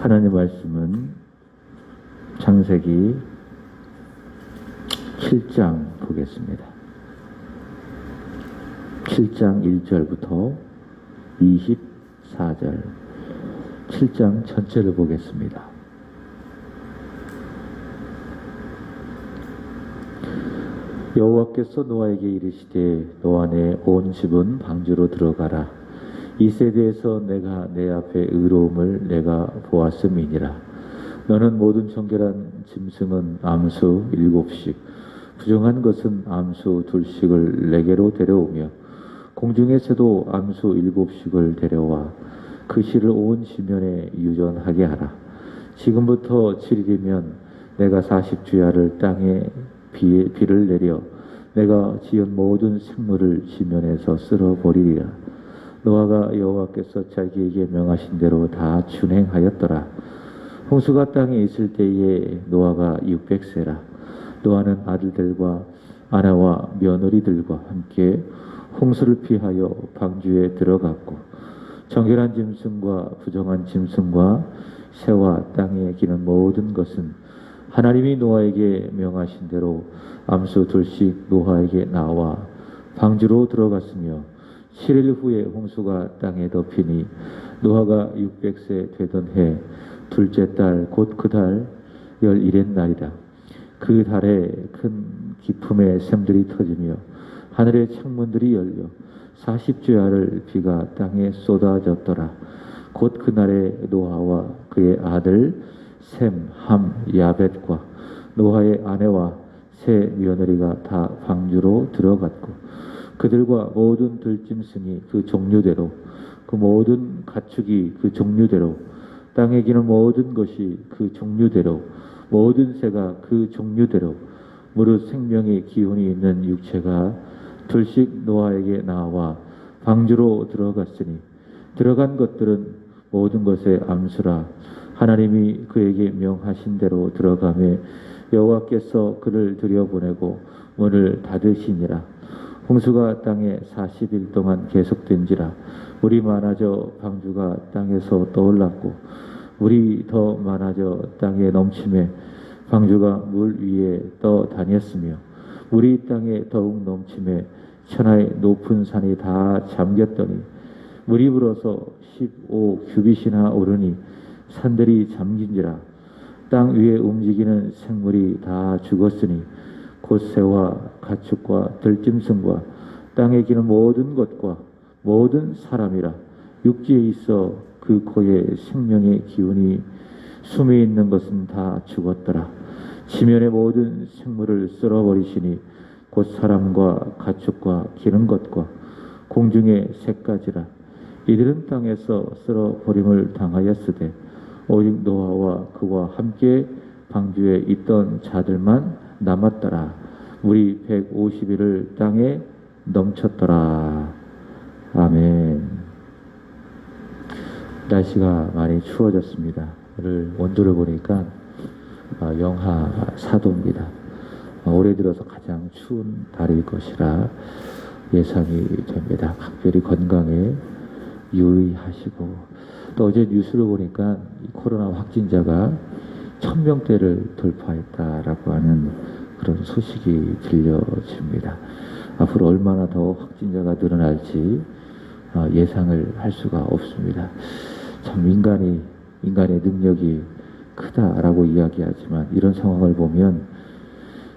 하나님 말씀은 창세기 7장 보겠습니다. 7장 1절부터 24절 7장 전체를 보겠습니다. 여호와께서 노아에게 이르시되 노아 내 온 집은 방주로 들어가라. 이 세대에서 내가 내 앞에 의로움을 내가 보았음이니라. 너는 모든 정결한 짐승은 암수 7씩 부정한 것은 암수 2씩을 내게로 데려오며 공중의 새도 암수 7씩을 데려와 그 실을 온 지면에 유전하게 하라. 지금부터 7일이면 내가 40주야를 땅에 비를 내려 내가 지은 모든 생물을 지면에서 쓸어버리리라. 노아가 여호와께서 자기에게 명하신 대로 다 준행하였더라. 홍수가 땅에 있을 때에 노아가 600세라. 노아는 아들들과 아내와 며느리들과 함께 홍수를 피하여 방주에 들어갔고 정결한 짐승과 부정한 짐승과 새와 땅에 기는 모든 것은 하나님이 노아에게 명하신 대로 암수 2씩 노아에게 나와 방주로 들어갔으며 7일 후에 홍수가 땅에 덮이니 노아가 600세 되던 해 둘째 달 곧 그 달 11의 날이라. 그 달에 큰 기품의 샘들이 터지며 하늘의 창문들이 열려 40주야를 비가 땅에 쏟아졌더라. 곧 그날에 노아와 그의 아들 셈, 함, 야벳과 노아의 아내와 세 며느리가 다 방주로 들어갔고 그들과 모든 들짐승이 그 종류대로 그 모든 가축이 그 종류대로 땅에 기는 모든 것이 그 종류대로 모든 새가 그 종류대로 무릇 생명의 기운이 있는 육체가 둘씩 노아에게 나와 방주로 들어갔으니 들어간 것들은 모든 것의 암수라. 하나님이 그에게 명하신 대로 들어가매 여호와께서 그를 들여보내고 문을 닫으시니라. 홍수가 땅에 40일 동안 계속된지라. 물이 많아져 방주가 땅에서 떠올랐고 물이 더 많아져 땅에 넘침에 방주가 물 위에 떠다녔으며 물이 땅에 더욱 넘침에 천하의 높은 산이 다 잠겼더니 물이 불어서 15규빗이나 오르니 산들이 잠긴지라. 땅 위에 움직이는 생물이 다 죽었으니 곧 새와 가축과 들짐승과 땅에 기는 모든 것과 모든 사람이라. 육지에 있어 그 코에 생명의 기운이 숨에 있는 것은 다 죽었더라. 지면의 모든 생물을 쓸어버리시니 곧 사람과 가축과 기는 것과 공중의 새까지라. 이들은 땅에서 쓸어버림을 당하였으되 오직 노아와 그와 함께 방주에 있던 자들만 남았더라. 물이 150일을 땅에 넘쳤더라. 아멘. 날씨가 많이 추워졌습니다. 오늘 온도를 보니까 영하 4도입니다. 올해 들어서 가장 추운 달일 것이라 예상이 됩니다. 각별히 건강에 유의하시고 또 어제 뉴스를 보니까 코로나 확진자가 1000명대를 돌파했다라고 하는 그런 소식이 들려집니다. 앞으로 얼마나 더 확진자가 늘어날지 예상을 할 수가 없습니다. 참 인간의 능력이 크다라고 이야기하지만 이런 상황을 보면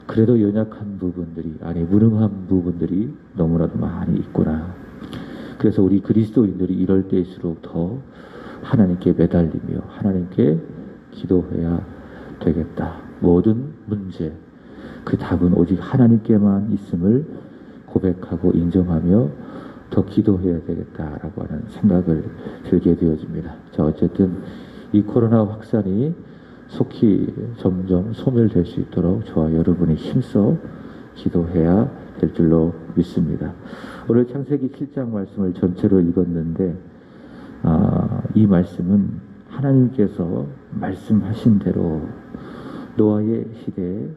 그래도 연약한 부분들이 무능한 부분들이 너무나도 많이 있구나. 그래서 우리 그리스도인들이 이럴 때일수록 더 하나님께 매달리며 하나님께 기도해야 되겠다. 모든 문제 그 답은 오직 하나님께만 있음을 고백하고 인정하며 더 기도해야 되겠다라고 하는 생각을 들게 되어집니다. 자, 어쨌든 이 코로나 확산이 속히 점점 소멸될 수 있도록 저와 여러분이 힘써 기도해야 될 줄로 믿습니다. 오늘 창세기 7장 말씀을 전체로 읽었는데 이 말씀은 하나님께서 말씀하신 대로 노아의 시대에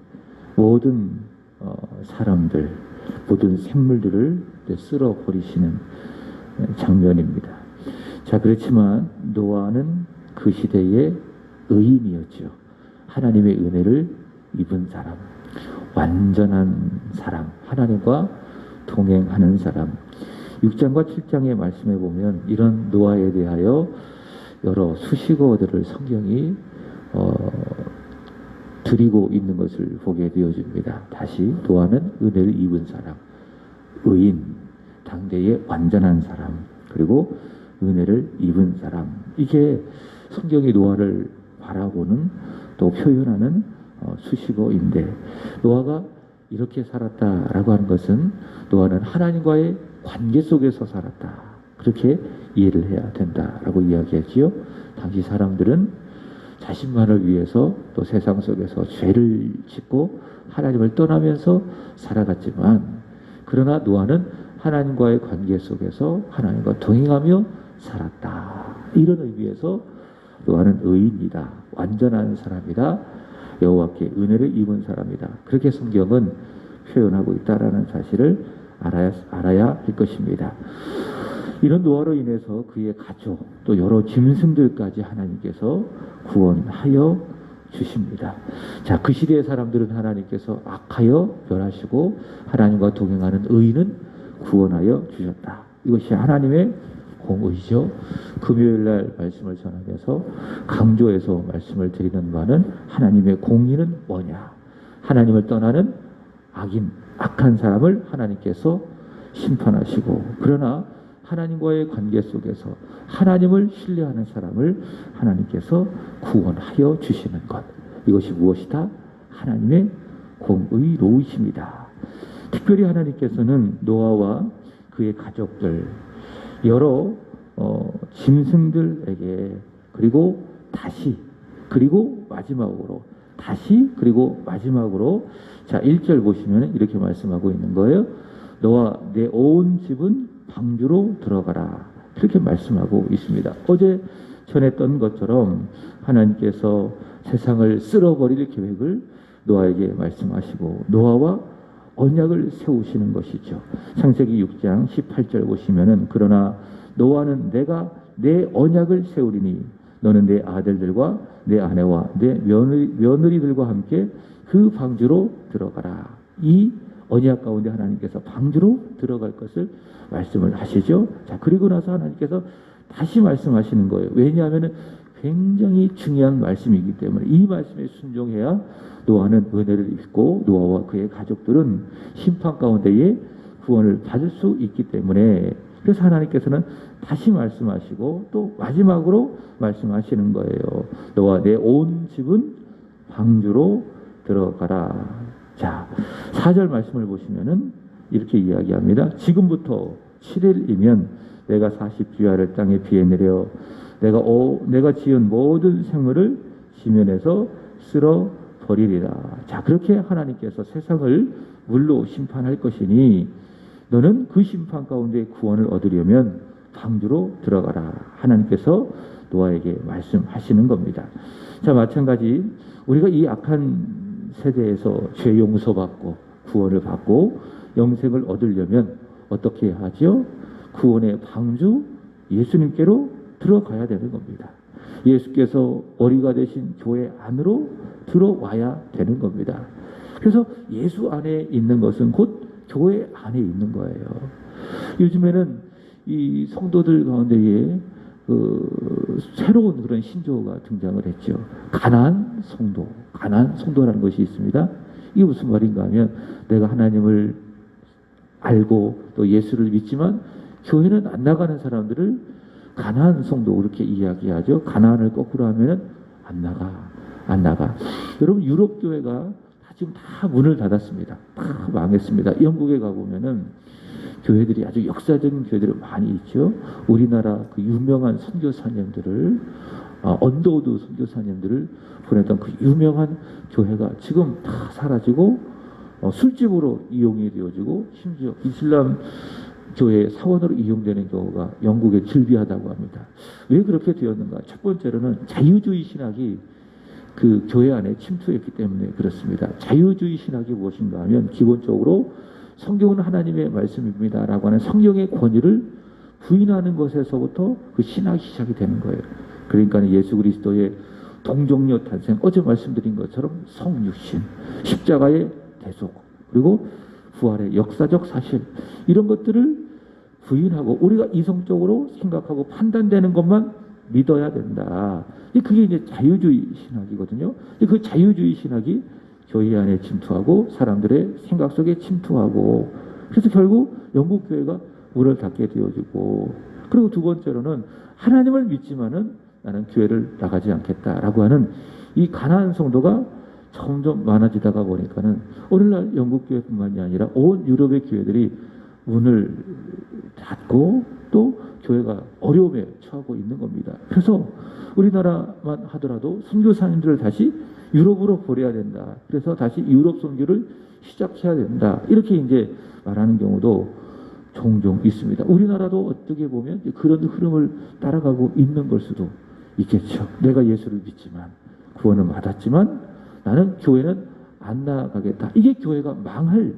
모든 사람들, 모든 생물들을 쓸어버리시는 장면입니다. 자, 그렇지만 노아는 그 시대의 의인이었죠. 하나님의 은혜를 입은 사람, 완전한 사람, 하나님과 동행하는 사람. 6장과 7장의 말씀에 보면 이런 노아에 대하여 여러 수식어들을 성경이 드리고 있는 것을 보게 되어집니다. 다시 노아는 은혜를 입은 사람, 의인, 당대의 완전한 사람, 그리고 은혜를 입은 사람. 이게 성경이 노아를 바라보는 또 표현하는 수식어인데, 노아가 이렇게 살았다라고 하는 것은 노아는 하나님과의 관계 속에서 살았다, 그렇게 이해를 해야 된다라고 이야기하지요. 당시 사람들은 자신만을 위해서 또 세상 속에서 죄를 짓고 하나님을 떠나면서 살아갔지만, 그러나 노아는 하나님과의 관계 속에서 하나님과 동행하며 살았다. 이런 의미에서 노아는 의인이다, 완전한 사람이다, 여호와께 은혜를 입은 사람이다, 그렇게 성경은 표현하고 있다라는 사실을 알아야 할 것입니다. 이런 노아로 인해서 그의 가족 또 여러 짐승들까지 하나님께서 구원하여 주십니다. 자, 그 시대의 사람들은 하나님께서 악하여 멸하시고 하나님과 동행하는 의인은 구원하여 주셨다. 이것이 하나님의 공의죠. 금요일 날 말씀을 전하면서 강조해서 말씀을 드리는 바는 하나님의 공의는 뭐냐? 하나님을 떠나는 악인, 악한 사람을 하나님께서 심판하시고, 그러나 하나님과의 관계 속에서 하나님을 신뢰하는 사람을 하나님께서 구원하여 주시는 것. 이것이 무엇이다? 하나님의 공의로우심이다. 특별히 하나님께서는 노아와 그의 가족들, 여러 짐승들에게, 그리고 마지막으로 자, 1절 보시면 이렇게 말씀하고 있는 거예요. 너와 내 온 집은 방주로 들어가라, 그렇게 말씀하고 있습니다. 어제 전했던 것처럼 하나님께서 세상을 쓸어버릴 계획을 노아에게 말씀하시고 노아와 언약을 세우시는 것이죠. 창세기 6장 18절 보시면은, 그러나 노아는 내가 내 언약을 세우리니 너는 내 아들들과 내 아내와 내 며느리들과 함께 그 방주로 들어가라. 이 언약 가운데 하나님께서 방주로 들어갈 것을 말씀을 하시죠. 자, 그리고 나서 하나님께서 다시 말씀하시는 거예요. 왜냐하면 굉장히 중요한 말씀이기 때문에 이 말씀에 순종해야 노아는 은혜를 입고 노아와 그의 가족들은 심판 가운데에 구원을 받을 수 있기 때문에, 그래서 하나님께서는 다시 말씀하시고 또 마지막으로 말씀하시는 거예요. 너와 내 온 집은 방주로 들어가라. 자, 4절 말씀을 보시면은 이렇게 이야기합니다. 지금부터 7일이면 내가 40주야를 땅에 비에 내려 내가 지은 모든 생물을 지면에서 쓸어 버리리라. 자, 그렇게 하나님께서 세상을 물로 심판할 것이니 너는 그 심판 가운데 구원을 얻으려면 방주로 들어가라. 하나님께서 노아에게 말씀하시는 겁니다. 자, 마찬가지 우리가 이 악한 세대에서 죄 용서받고 구원을 받고 영생을 얻으려면 어떻게 하죠? 구원의 방주 예수님께로 들어가야 되는 겁니다. 예수께서 머리가 되신 교회 안으로 들어와야 되는 겁니다. 그래서 예수 안에 있는 것은 곧 교회 안에 있는 거예요. 요즘에는 이 성도들 가운데에 새로운 그런 신조어가 등장을 했죠. 가난안 성도라는 것이 있습니다. 이게 무슨 말인가 하면, 내가 하나님을 알고 또 예수를 믿지만 교회는 안 나가는 사람들을 가난안 성도, 그렇게 이야기하죠. 가난안을 거꾸로 하면은 안 나가. 여러분, 유럽 교회가 지금 다 문을 닫았습니다. 다 망했습니다. 영국에 가보면은 교회들이 아주 역사적인 교회들이 많이 있죠. 우리나라 그 유명한 선교사님들을 언더우드 선교사님들을 보냈던 그 유명한 교회가 지금 다 사라지고 술집으로 이용이 되어지고, 심지어 이슬람 교회 사원으로 이용되는 경우가 영국에 즐비하다고 합니다. 왜 그렇게 되었는가? 첫 번째로는 자유주의 신학이 그 교회 안에 침투했기 때문에 그렇습니다. 자유주의 신학이 무엇인가 하면 기본적으로 성경은 하나님의 말씀입니다라고 하는 성경의 권위를 부인하는 것에서부터 그 신학이 시작이 되는 거예요. 그러니까 예수 그리스도의 동정녀 탄생, 어제 말씀드린 것처럼 성육신, 십자가의 대속, 그리고 부활의 역사적 사실, 이런 것들을 부인하고 우리가 이성적으로 생각하고 판단되는 것만 믿어야 된다. 그게 이제 자유주의 신학이거든요. 그 자유주의 신학이 교회 안에 침투하고 사람들의 생각 속에 침투하고, 그래서 결국 영국 교회가 문을 닫게 되어지고, 그리고 두 번째로는 하나님을 믿지만은 나는 교회를 나가지 않겠다라고 하는 이 가난한 성도가 점점 많아지다가 보니까는 오늘날 영국 교회뿐만이 아니라 온 유럽의 교회들이 문을 닫고 또 교회가 어려움에 처하고 있는 겁니다. 그래서 우리나라만 하더라도 선교사님들을 다시 유럽으로 보내야 된다. 그래서 다시 유럽 선교를 시작해야 된다. 이렇게 이제 말하는 경우도 종종 있습니다. 우리나라도 어떻게 보면 그런 흐름을 따라가고 있는 걸 수도 있겠죠. 내가 예수를 믿지만, 구원을 받았지만 나는 교회는 안 나가겠다. 이게 교회가 망할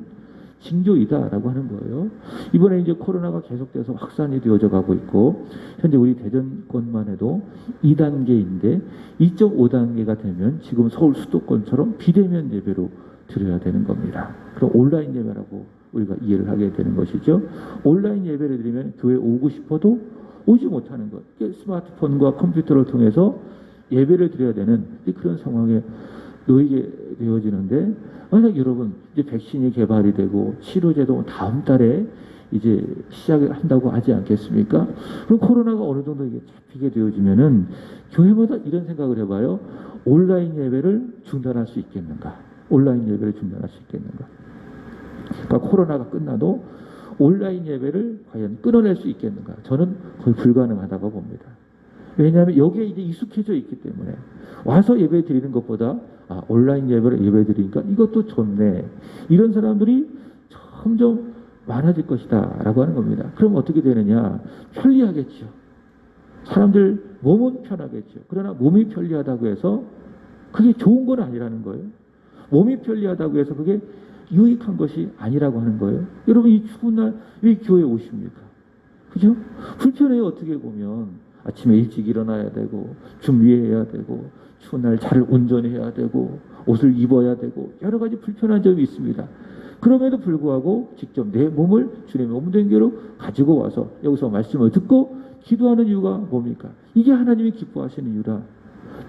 징조이다라고 하는 거예요. 이번에 이제 코로나가 계속돼서 확산이 되어져 가고 있고, 현재 우리 대전권만 해도 2단계인데 2.5단계가 되면 지금 서울 수도권처럼 비대면 예배로 드려야 되는 겁니다. 그럼 온라인 예배라고 우리가 이해를 하게 되는 것이죠. 온라인 예배를 드리면 교회 오고 싶어도 오지 못하는 것. 스마트폰과 컴퓨터를 통해서 예배를 드려야 되는 그런 상황에 놓이게 되어지는데, 만약 여러분 이제 백신이 개발이 되고 치료제도 다음 달에 이제 시작을 한다고 하지 않겠습니까? 그럼 코로나가 어느 정도 이게 잡히게 되어지면은 교회마다 이런 생각을 해봐요. 온라인 예배를 중단할 수 있겠는가? 온라인 예배를 중단할 수 있겠는가? 그러니까 코로나가 끝나도 온라인 예배를 과연 끊어낼 수 있겠는가? 저는 거의 불가능하다고 봅니다. 왜냐하면 여기에 이제 익숙해져 있기 때문에 와서 예배 드리는 것보다 온라인 예배를 예배 드리니까 이것도 좋네. 이런 사람들이 점점 많아질 것이다 라고 하는 겁니다. 그럼 어떻게 되느냐? 편리하겠죠. 사람들 몸은 편하겠죠. 그러나 몸이 편리하다고 해서 그게 좋은 건 아니라는 거예요. 몸이 편리하다고 해서 그게 유익한 것이 아니라고 하는 거예요. 여러분 이 추운 날 왜 교회에 오십니까? 그죠? 불편해요. 어떻게 보면 아침에 일찍 일어나야 되고 준비해야 되고 추운 날 잘 운전해야 되고 옷을 입어야 되고 여러 가지 불편한 점이 있습니다. 그럼에도 불구하고 직접 내 몸을 주님의 몸된교로 가지고 와서 여기서 말씀을 듣고 기도하는 이유가 뭡니까? 이게 하나님이 기뻐하시는 이유라.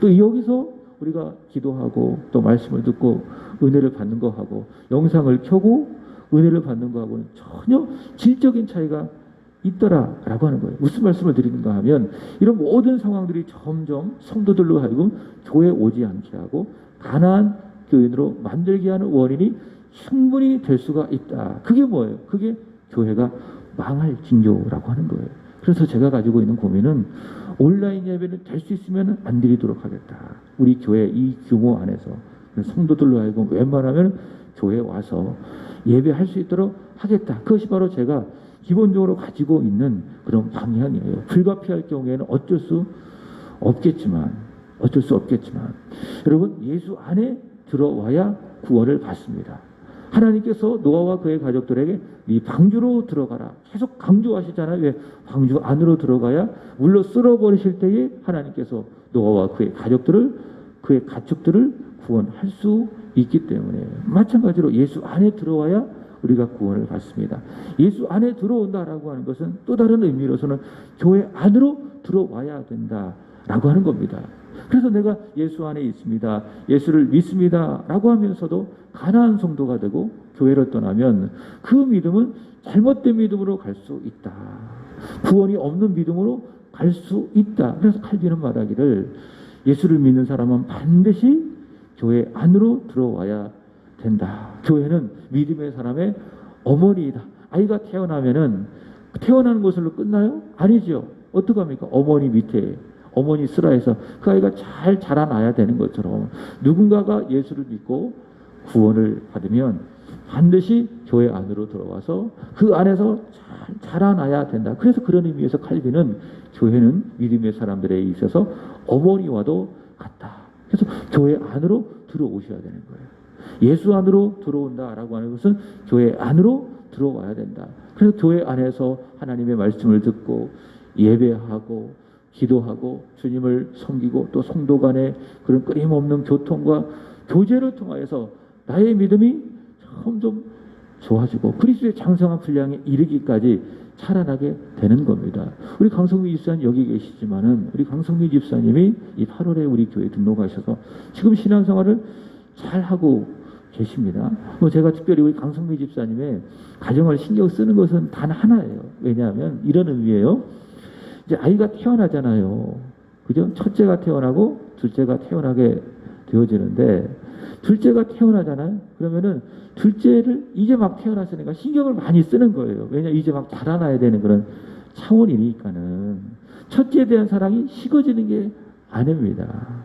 또 여기서 우리가 기도하고 또 말씀을 듣고 은혜를 받는 거하고 영상을 켜고 은혜를 받는 거하고는 전혀 질적인 차이가 있더라라고 하는 거예요. 무슨 말씀을 드리는가 하면 이런 모든 상황들이 점점 성도들로 하여금 교회에 오지 않게 하고 가난한 교인으로 만들게 하는 원인이 충분히 될 수가 있다. 그게 뭐예요? 그게 교회가 망할 징조라고 하는 거예요. 그래서 제가 가지고 있는 고민은 온라인 예배는 될 수 있으면 안 드리도록 하겠다. 우리 교회 이 규모 안에서 성도들로 하여금 웬만하면 교회에 와서 예배할 수 있도록 하겠다. 그것이 바로 제가 기본적으로 가지고 있는 그런 방향이에요. 불가피할 경우에는 어쩔 수 없겠지만 여러분 예수 안에 들어와야 구원을 받습니다. 하나님께서 노아와 그의 가족들에게 이 방주로 들어가라 계속 강조하시잖아요. 왜? 방주 안으로 들어가야 물로 쓸어버리실 때에 하나님께서 노아와 그의 가족들을 그의 가축들을 구원할 수 있기 때문에 마찬가지로 예수 안에 들어와야 우리가 구원을 받습니다. 예수 안에 들어온다라고 하는 것은 또 다른 의미로서는 교회 안으로 들어와야 된다라고 하는 겁니다. 그래서 내가 예수 안에 있습니다. 예수를 믿습니다. 라고 하면서도 가난한 성도가 되고 교회를 떠나면 그 믿음은 잘못된 믿음으로 갈 수 있다. 구원이 없는 믿음으로 갈 수 있다. 그래서 칼빈은 말하기를 예수를 믿는 사람은 반드시 교회 안으로 들어와야 된다. 교회는 믿음의 사람의 어머니이다. 아이가 태어나면은 태어나는 것으로 끝나요? 아니죠. 어떡합니까? 어머니 밑에 어머니 슬하에서 그 아이가 잘 자라나야 되는 것처럼 누군가가 예수를 믿고 구원을 받으면 반드시 교회 안으로 들어와서 그 안에서 잘 자라나야 된다. 그래서 그런 의미에서 칼빈은 교회는 믿음의 사람들에 있어서 어머니와도 같다. 그래서 교회 안으로 들어오셔야 되는 거예요. 예수 안으로 들어온다라고 하는 것은 교회 안으로 들어와야 된다. 그래서 그래서 교회 안에서 하나님의 말씀을 듣고 예배하고 기도하고 주님을 섬기고 또 성도 간의 그런 끊임없는 교통과 교제를 통하여서 나의 믿음이 점점 좋아지고 그리스도의 장성한 분량에 이르기까지 자라나게 되는 겁니다. 우리 강성미 집사님 여기 계시지만은 우리 강성미 집사님이 이 8월에 우리 교회에 등록하셔서 지금 신앙생활을 잘 하고 계십니다. 제가 특별히 우리 강성미 집사님의 가정을 신경 쓰는 것은 단 하나예요. 왜냐하면 이런 의미예요. 이제 아이가 태어나잖아요. 그죠? 첫째가 태어나고 둘째가 태어나게 되어지는데 둘째가 태어나잖아요. 그러면은 둘째를 이제 막 태어났으니까 신경을 많이 쓰는 거예요. 왜냐 이제 막 자라나야 되는 그런 차원이니까는 첫째에 대한 사랑이 식어지는 게 아닙니다.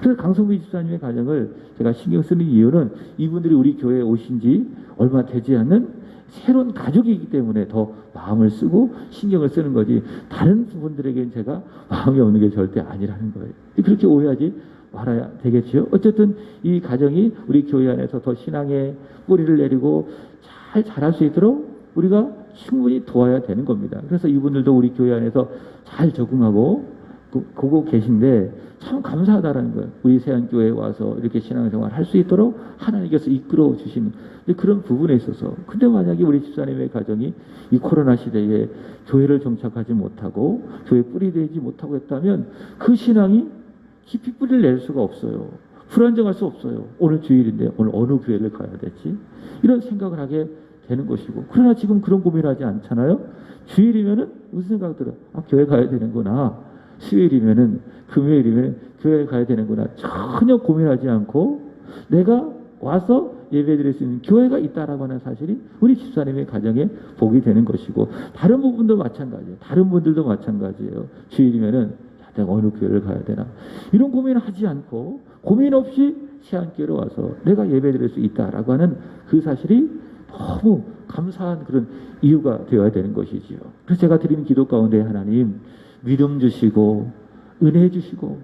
그래서 강성미 집사님의 가정을 제가 신경 쓰는 이유는 이분들이 우리 교회에 오신 지 얼마 되지 않는 새로운 가족이기 때문에 더 마음을 쓰고 신경을 쓰는 거지 다른 분들에게는 제가 마음이 없는 게 절대 아니라는 거예요. 그렇게 오해하지 말아야 되겠죠. 어쨌든 이 가정이 우리 교회 안에서 더 신앙의 뿌리를 내리고 잘 자랄 수 있도록 우리가 충분히 도와야 되는 겁니다. 그래서 이분들도 우리 교회 안에서 잘 적응하고 보고 계신데 참 감사하다라는 거예요. 우리 세안교회에 와서 이렇게 신앙생활 할 수 있도록 하나님께서 이끌어 주시는 그런 부분에 있어서 근데 만약에 우리 집사님의 가정이 이 코로나 시대에 교회를 정착하지 못하고 교회 뿌리 되지 못하고 했다면 그 신앙이 깊이 뿌리를 낼 수가 없어요. 불안정할 수 없어요. 오늘 주일인데 오늘 어느 교회를 가야 될지 이런 생각을 하게 되는 것이고 그러나 지금 그런 고민하지 않잖아요. 주일이면은 무슨 생각 들어요? 아 교회 가야 되는구나. 수요일이면은 금요일이면 교회에 가야 되는구나. 전혀 고민하지 않고 내가 와서 예배드릴 수 있는 교회가 있다라고 하는 사실이 우리 집사님의 가정에 복이 되는 것이고 다른 부분도 마찬가지예요. 다른 분들도 마찬가지예요. 주일이면은 내가 어느 교회를 가야 되나 이런 고민을 하지 않고 고민 없이 세안교회로 와서 내가 예배드릴 수 있다라고 하는 그 사실이 너무 감사한 그런 이유가 되어야 되는 것이지요. 그래서 제가 드리는 기도 가운데 하나님 믿음 주시고 은혜 주시고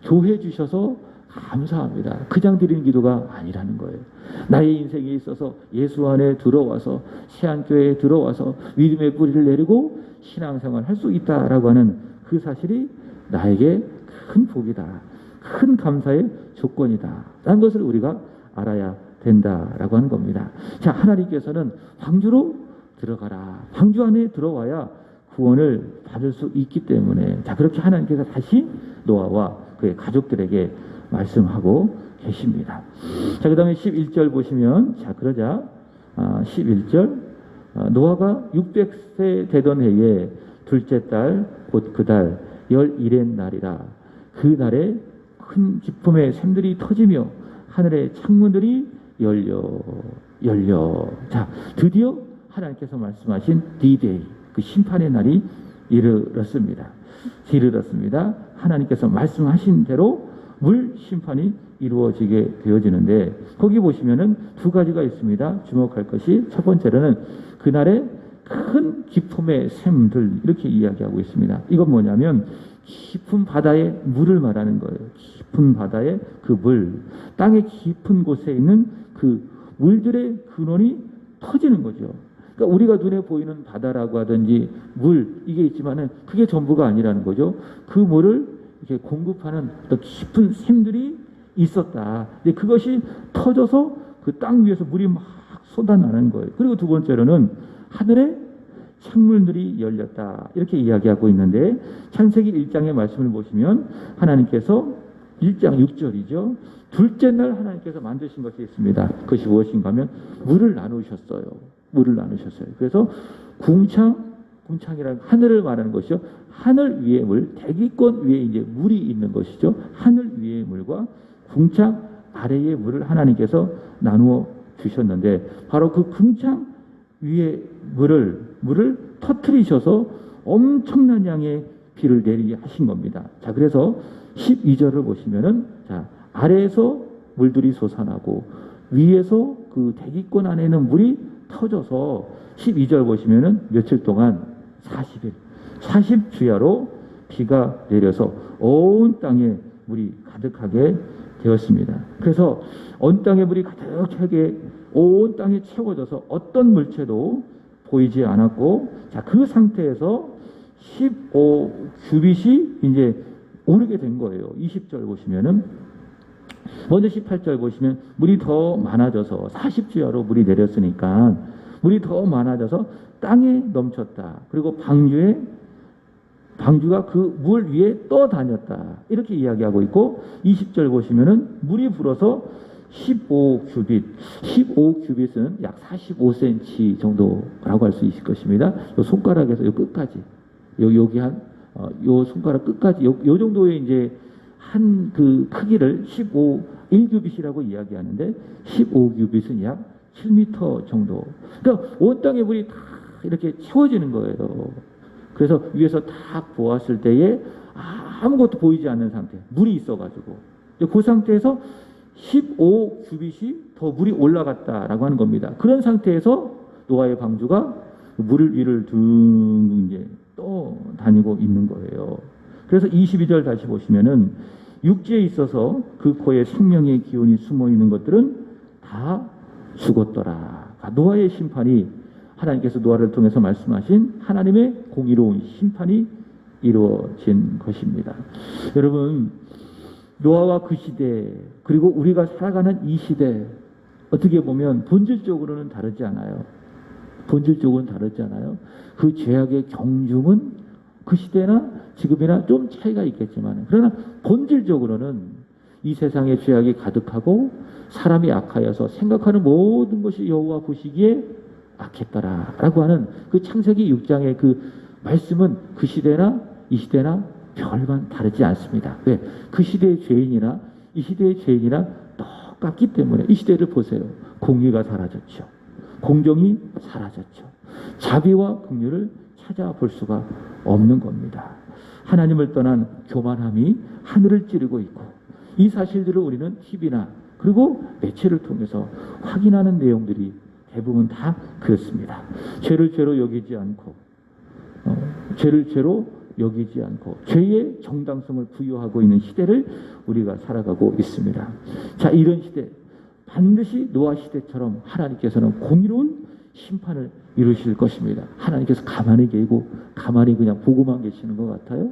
교회 주셔서 감사합니다. 그냥 드리는 기도가 아니라는 거예요. 나의 인생에 있어서 예수 안에 들어와서 세안교회에 들어와서 믿음의 뿌리를 내리고 신앙생활 할 수 있다라고 하는 그 사실이 나에게 큰 복이다. 큰 감사의 조건이다. 라는 것을 우리가 알아야 된다라고 하는 겁니다. 자, 하나님께서는 방주로 들어가라. 방주 안에 들어와야 구원을 받을 수 있기 때문에 자 그렇게 하나님께서 다시 노아와 그의 가족들에게 말씀하고 계십니다. 자, 그 다음에 11절 보시면 자 그러자 11절 노아가 600세 되던 해에 둘째 달 곧 그 달 11의 날이라 그 날에 큰 기쁨의 샘들이 터지며 하늘의 창문들이 열려 자 드디어 하나님께서 말씀하신 D-Day 그 심판의 날이 이르렀습니다. 하나님께서 말씀하신 대로 물 심판이 이루어지게 되어지는데 거기 보시면은 두 가지가 있습니다. 주목할 것이 첫 번째로는 그날의 큰 기쁨의 샘들 이렇게 이야기하고 있습니다. 이건 뭐냐면 깊은 바다의 물을 말하는 거예요. 깊은 바다의 그 물, 땅의 깊은 곳에 있는 그 물들의 근원이 터지는 거죠. 그러니까 우리가 눈에 보이는 바다라고 하든지 물 이게 있지만은 그게 전부가 아니라는 거죠. 그 물을 이렇게 공급하는 더 깊은 샘들이 있었다. 근데 그것이 터져서 그 땅 위에서 물이 막 쏟아나는 거예요. 그리고 두 번째로는 하늘의 창문들이 열렸다. 이렇게 이야기하고 있는데 창세기 1장의 말씀을 보시면 하나님께서 1장 6절이죠. 둘째 날 하나님께서 만드신 것이 있습니다. 그것이 무엇인가 하면 물을 나누셨어요. 그래서 궁창이라는 하늘을 말하는 것이요. 하늘 위의 물, 대기권 위에 이제 물이 있는 것이죠. 하늘 위의 물과 궁창 아래의 물을 하나님께서 나누어 주셨는데 바로 그 궁창 위에 물을 터뜨리셔서 엄청난 양의 비를 내리게 하신 겁니다. 자, 그래서 12절을 보시면은 자, 아래에서 물들이 솟아나고 위에서 그 대기권 안에 있는 물이 터져서 12절 보시면은 며칠 동안 40일, 40주야로 비가 내려서 온 땅에 물이 가득하게 되었습니다. 그래서 온 땅에 물이 가득하게 온 땅에 채워져서 어떤 물체도 보이지 않았고, 자, 그 상태에서 15규빗이 이제 오르게 된 거예요. 20절 보시면은, 먼저 18절 보시면 물이 더 많아져서 40주야로 물이 내렸으니까 물이 더 많아져서 땅에 넘쳤다. 그리고 방주가 그 물 위에 떠다녔다. 이렇게 이야기하고 있고, 20절 보시면은 물이 불어서 15규빗, 15규빗은 약 45cm 정도라고 할 수 있을 것입니다. 요 손가락에서 요 끝까지, 여기 요 손가락 끝까지, 요 정도의 이제 한 그 크기를 1규빗이라고 이야기하는데, 15규빗은 약 7m 정도. 그러니까 온 땅의 물이 다 이렇게 채워지는 거예요. 그래서 위에서 딱 보았을 때에 아무것도 보이지 않는 상태, 물이 있어가지고 그 상태에서 15규빗이 더 물이 올라갔다라고 하는 겁니다. 그런 상태에서 노아의 방주가 물 위를 둥 이제 떠 다니고 있는 거예요. 그래서 22절 다시 보시면은 육지에 있어서 그 코에 생명의 기운이 숨어 있는 것들은 다 죽었더라. 노아의 심판이, 하나님께서 노아를 통해서 말씀하신 하나님의 공의로운 심판이 이루어진 것입니다. 여러분, 노아와 그 시대, 그리고 우리가 살아가는 이 시대, 어떻게 보면 본질적으로는 다르지 않아요. 본질적으로는 다르지 않아요. 그 죄악의 경중은 그 시대나 지금이나 좀 차이가 있겠지만, 그러나 본질적으로는 이 세상에 죄악이 가득하고 사람이 악하여서 생각하는 모든 것이 여호와 보시기에 악했더라라고 하는 그 창세기 6장의 그 말씀은 그 시대나 이 시대나 별반 다르지 않습니다. 왜? 그 시대의 죄인이나 이 시대의 죄인이나 똑같기 때문에. 이 시대를 보세요. 공의가 사라졌죠. 공정이 사라졌죠. 자비와 긍휼을 찾아볼 수가 없는 겁니다. 하나님을 떠난 교만함이 하늘을 찌르고 있고, 이 사실들을 우리는 TV나 그리고 매체를 통해서 확인하는 내용들이 대부분 다 그렇습니다. 죄를 죄로 여기지 않고, 죄의 정당성을 부여하고 있는 시대를 우리가 살아가고 있습니다. 자, 이런 시대, 반드시 노아 시대처럼 하나님께서는 공의로운 심판을 이루실 것입니다. 하나님께서 가만히 계시고 가만히 그냥 보고만 계시는 것 같아요?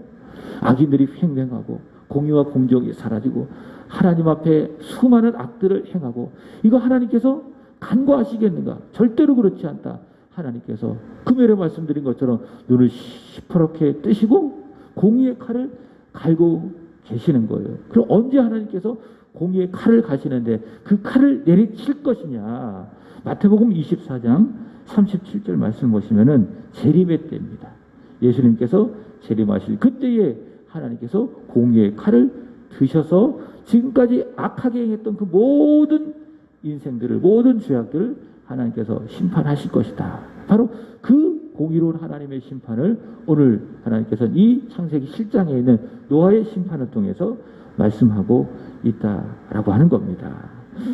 악인들이 횡행하고 공의와 공정이 사라지고 하나님 앞에 수많은 악들을 행하고, 이거 하나님께서 간과하시겠는가? 절대로 그렇지 않다. 하나님께서 금요일에 말씀드린 것처럼 눈을 시퍼렇게 뜨시고 공의의 칼을 갈고 계시는 거예요. 그럼 언제 하나님께서 공의의 칼을 가시는데 그 칼을 내리칠 것이냐? 마태복음 24장 37절 말씀 보시면은 재림의 때입니다. 예수님께서 재림하실 그때에 하나님께서 공의의 칼을 드셔서 지금까지 악하게 행했던 그 모든 인생들을, 모든 죄악들을 하나님께서 심판하실 것이다. 바로 그 공의로운 하나님의 심판을 오늘 하나님께서 이 창세기 7장에 있는 노아의 심판을 통해서 말씀하고 있다라고 하는 겁니다.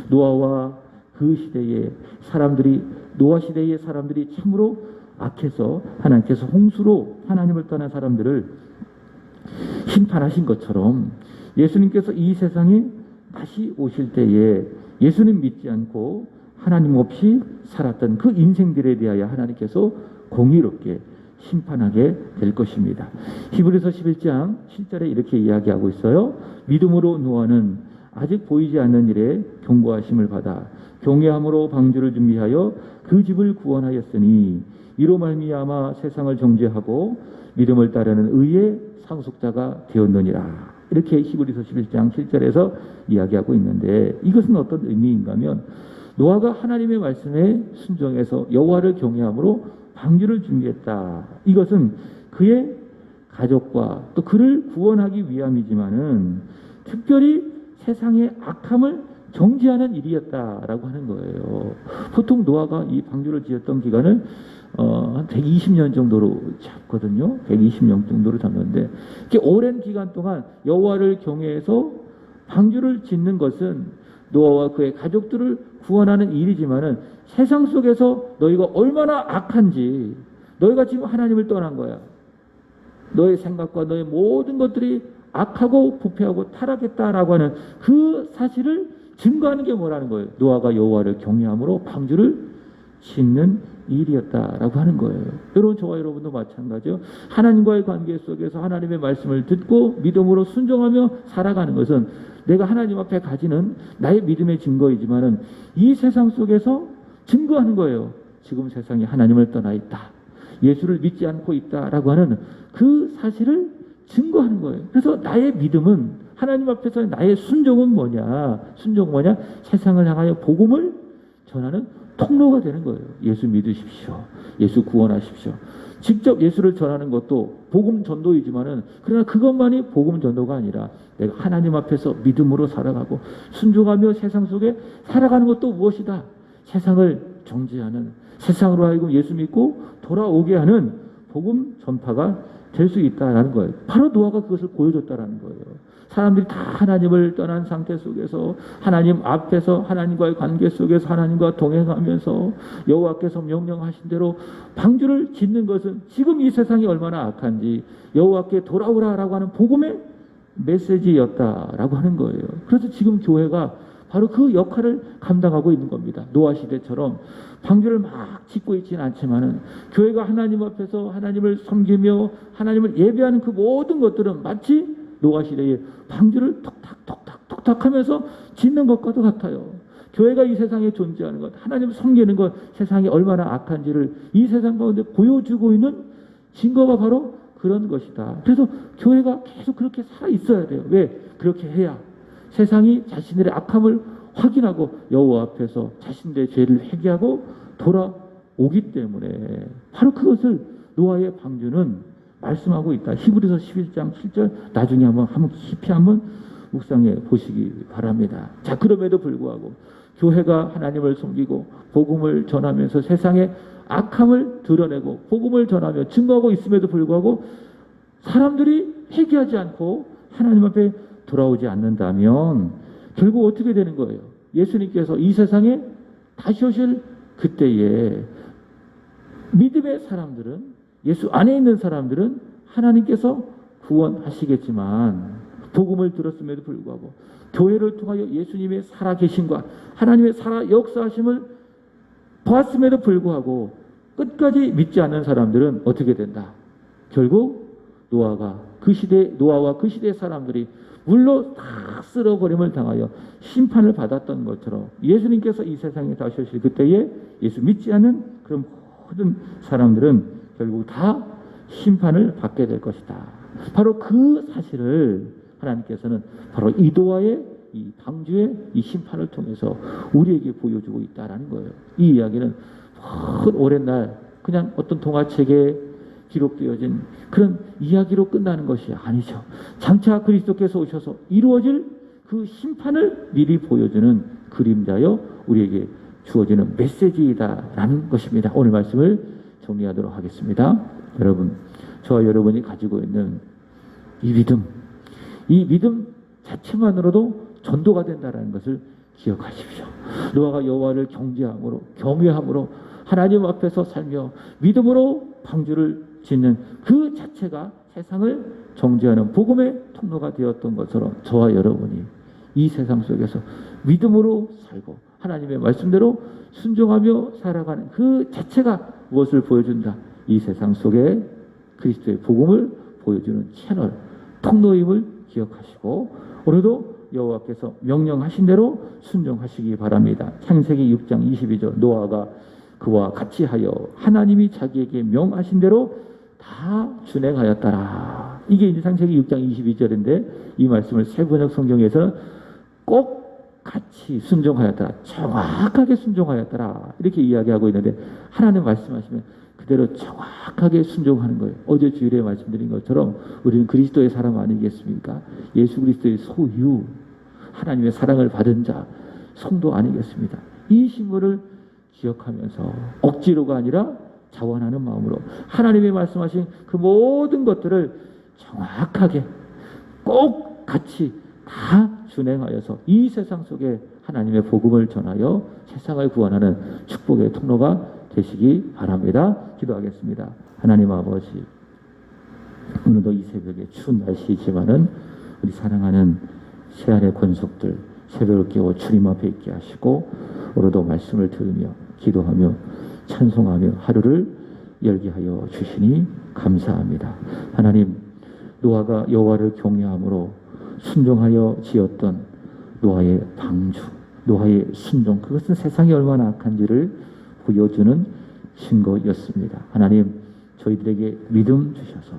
노아와 그 시대의 사람들이, 노아 시대의 사람들이 참으로 악해서 하나님께서 홍수로 하나님을 떠난 사람들을 심판하신 것처럼, 예수님께서 이 세상에 다시 오실 때에 예수님 믿지 않고 하나님 없이 살았던 그 인생들에 대하여 하나님께서 공의롭게 심판하게 될 것입니다. 히브리서 11장 7절에 이렇게 이야기하고 있어요. 믿음으로 노아는 아직 보이지 않는 일에 경고하심을 받아 경외함으로 방주를 준비하여 그 집을 구원하였으니 이로 말미암아 세상을 정죄하고 믿음을 따르는 의의 상속자가 되었느니라. 이렇게 히브리서 11장 7절에서 이야기하고 있는데, 이것은 어떤 의미인가 하면, 노아가 하나님의 말씀에 순종해서 여호와를 경외함으로 방주를 준비했다. 이것은 그의 가족과 또 그를 구원하기 위함이지만은 특별히 세상의 악함을 정지하는 일이었다라고 하는 거예요. 보통 노아가 이 방주를 지었던 기간을 한 120년 정도로 잡거든요. 120년 정도로 잡는데, 이렇게 오랜 기간 동안 여호와를 경외해서 방주를 짓는 것은 노아와 그의 가족들을 구원하는 일이지만은 세상 속에서 너희가 얼마나 악한지, 너희가 지금 하나님을 떠난 거야. 너의 생각과 너의 모든 것들이 악하고 부패하고 타락했다라고 하는 그 사실을 증거하는 게 뭐라는 거예요. 노아가 여호와를 경외함으로 방주를 짓는 일이었다라고 하는 거예요. 여러분, 저와 여러분도 마찬가지요. 하나님과의 관계 속에서 하나님의 말씀을 듣고 믿음으로 순종하며 살아가는 것은 내가 하나님 앞에 가지는 나의 믿음의 증거이지만은 이 세상 속에서 증거하는 거예요. 지금 세상이 하나님을 떠나 있다, 예수를 믿지 않고 있다라고 하는 그 사실을 증거하는 거예요. 그래서 나의 믿음은, 하나님 앞에서 나의 순종은 뭐냐? 순종은 뭐냐? 세상을 향하여 복음을 전하는 통로가 되는 거예요. 예수 믿으십시오, 예수 구원하십시오. 직접 예수를 전하는 것도 복음 전도이지만은, 그러나 그것만이 복음 전도가 아니라 내가 하나님 앞에서 믿음으로 살아가고 순종하며 세상 속에 살아가는 것도 무엇이다? 세상을 정죄하는, 세상으로 하여금 예수 믿고 돌아오게 하는 복음 전파가 될 수 있다라는 거예요. 바로 노아가 그것을 보여줬다라는 거예요. 사람들이 다 하나님을 떠난 상태 속에서 하나님 앞에서 하나님과의 관계 속에서 하나님과 동행하면서 여호와께서 명령하신 대로 방주를 짓는 것은 지금 이 세상이 얼마나 악한지 여호와께 돌아오라라고 하는 복음의 메시지였다라고 하는 거예요. 그래서 지금 교회가 바로 그 역할을 감당하고 있는 겁니다. 노아 시대처럼 방주를 막 짓고 있지는 않지만은 교회가 하나님 앞에서 하나님을 섬기며 하나님을 예배하는 그 모든 것들은 마치 노아 시대에 방주를 톡탁 하면서 짓는 것과도 같아요. 교회가 이 세상에 존재하는 것, 하나님을 섬기는 것, 세상이 얼마나 악한지를 이 세상 가운데 보여주고 있는 증거가 바로 그런 것이다. 그래서 교회가 계속 그렇게 살아 있어야 돼요. 왜? 그렇게 해야 세상이 자신들의 악함을 확인하고 여호와 앞에서 자신들의 죄를 회개하고 돌아오기 때문에 바로 그것을 노아의 방주는 말씀하고 있다. 히브리서 11장 7절 나중에 한번 깊이 한번 묵상해 보시기 바랍니다. 자, 그럼에도 불구하고 교회가 하나님을 섬기고 복음을 전하면서 세상의 악함을 드러내고 복음을 전하며 증거하고 있음에도 불구하고 사람들이 회개하지 않고 하나님 앞에 돌아오지 않는다면 결국 어떻게 되는 거예요? 예수님께서 이 세상에 다시 오실 그때에 믿음의 사람들은, 예수 안에 있는 사람들은 하나님께서 구원하시겠지만 복음을 들었음에도 불구하고 교회를 통하여 예수님의 살아계심과 하나님의 살아 역사하심을 보았음에도 불구하고 끝까지 믿지 않는 사람들은 어떻게 된다? 결국 노아와 그 시대의 사람들이 물로 다 쓸어버림을 당하여 심판을 받았던 것처럼 예수님께서 이 세상에 다시 오실 그때에 예수 믿지 않는 그런 모든 사람들은 결국 다 심판을 받게 될 것이다. 바로 그 사실을 하나님께서는 바로 이 노아의 이 방주의 이 심판을 통해서 우리에게 보여주고 있다라는 거예요. 이 이야기는 먼 오랜 날 그냥 어떤 동화책에 기록되어진 그런 이야기로 끝나는 것이 아니죠. 장차 그리스도께서 오셔서 이루어질 그 심판을 미리 보여주는 그림자여 우리에게 주어지는 메시지이다라는 것입니다. 오늘 말씀을 정리하도록 하겠습니다. 여러분, 저와 여러분이 가지고 있는 이 믿음 자체만으로도 전도가 된다는 것을 기억하십시오. 노아가 여호와를 경외함으로 하나님 앞에서 살며 믿음으로 방주를 짓는 그 자체가 세상을 정죄하는 복음의 통로가 되었던 것처럼 저와 여러분이 이 세상 속에서 믿음으로 살고 하나님의 말씀대로 순종하며 살아가는 그 자체가 무엇을 보여준다? 이 세상 속에 그리스도의 복음을 보여주는 채널, 통로임을 기억하시고 오늘도 여호와께서 명령하신 대로 순종하시기 바랍니다. 창세기 6장 22절 노아가 그와 같이 하여 하나님이 자기에게 명하신 대로 다 준행하였더라. 이게 이제 창세기 6장 22절인데 이 말씀을 세번역 성경에서는 꼭 같이 순종하였더라. 정확하게 순종하였더라. 이렇게 이야기하고 있는데 하나님 말씀하시면 그대로 정확하게 순종하는 거예요. 어제 주일에 말씀드린 것처럼 우리는 그리스도의 사람 아니겠습니까? 예수 그리스도의 소유, 하나님의 사랑을 받은 자, 성도 아니겠습니까? 이 신분을 기억하면서 억지로가 아니라 자원하는 마음으로 하나님이 말씀하신 그 모든 것들을 정확하게 꼭 같이 다 준행하여서 이 세상 속에 하나님의 복음을 전하여 세상을 구원하는 축복의 통로가 되시기 바랍니다. 기도하겠습니다. 하나님 아버지, 오늘도 이 새벽에 추운 날씨이지만은 우리 사랑하는 새하늘의 권속들 새벽을 깨워 주님 앞에 있게 하시고 오늘도 말씀을 들으며 기도하며 찬송하며 하루를 열게 하여 주시니 감사합니다. 하나님, 노아가 여호와를 경외함으로 순종하여 지었던 노아의 방주, 노아의 순종, 그것은 세상이 얼마나 악한지를 보여주는 증거였습니다. 하나님, 저희들에게 믿음 주셔서,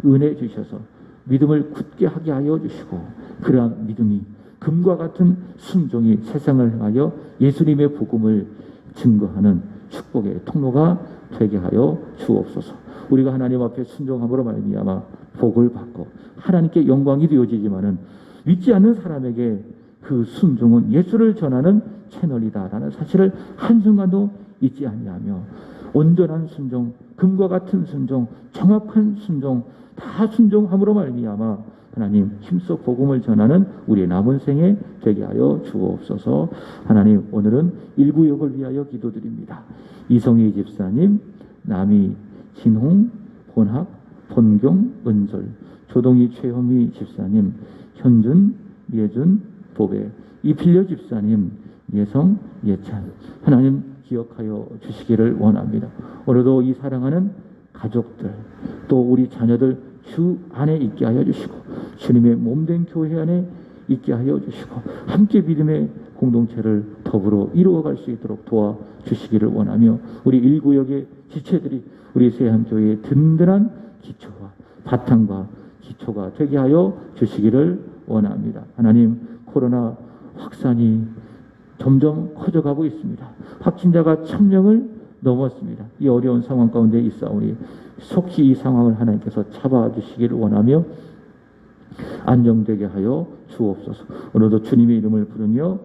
은혜 주셔서 믿음을 굳게 하게 하여 주시고, 그러한 믿음이, 금과 같은 순종이 세상을 향하여 예수님의 복음을 증거하는 축복의 통로가 되게 하여 주옵소서. 우리가 하나님 앞에 순종함으로 말미암아 복을 받고 하나님께 영광이 되어지지만은 믿지 않는 사람에게 그 순종은 예수를 전하는 채널이다라는 사실을 한순간도 잊지 아니하며, 온전한 순종, 금과 같은 순종, 정확한 순종, 다 순종함으로 말미암아 하나님 힘써 복음을 전하는 우리의 남은 생에 되게 하여 주옵소서. 하나님, 오늘은 일구역을 위하여 기도드립니다. 이성희 집사님, 남이, 진홍, 본학, 본경, 은솔, 조동희, 최현미 집사님, 현준, 예준, 보배, 이필려 집사님, 예성, 예찬, 하나님 기억하여 주시기를 원합니다. 오늘도 이 사랑하는 가족들, 또 우리 자녀들 주 안에 있게 하여 주시고, 주님의 몸된 교회 안에 있게 하여 주시고, 함께 믿음의 공동체를 더불어 이루어갈 수 있도록 도와주시기를 원하며, 우리 일구역의 지체들이 우리 세한교회의 든든한 기초와 바탕과 기초가 되게 하여 주시기를 원합니다. 하나님, 코로나 확산이 점점 커져가고 있습니다. 확진자가 1000명을 넘었습니다. 이 어려운 상황 가운데 있사오니 속히 이 상황을 하나님께서 잡아주시기를 원하며 안정되게 하여 주옵소서. 오늘도 주님의 이름을 부르며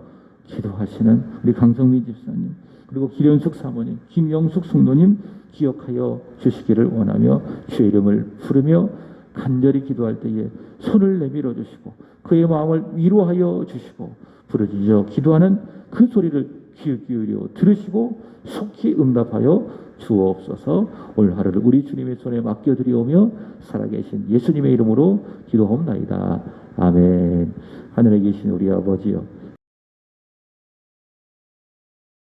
기도하시는 우리 강성민 집사님, 그리고 기련숙 사모님, 김영숙 숙노님 기억하여 주시기를 원하며 주의 이름을 부르며 간절히 기도할 때에 손을 내밀어 주시고 그의 마음을 위로하여 주시고 부르짖어 기도하는 그 소리를 귀 기울여 들으시고 속히 응답하여 주옵소서. 오늘 하루를 우리 주님의 손에 맡겨드리오며 살아계신 예수님의 이름으로 기도하옵나이다. 아멘. 하늘에 계신 우리 아버지여,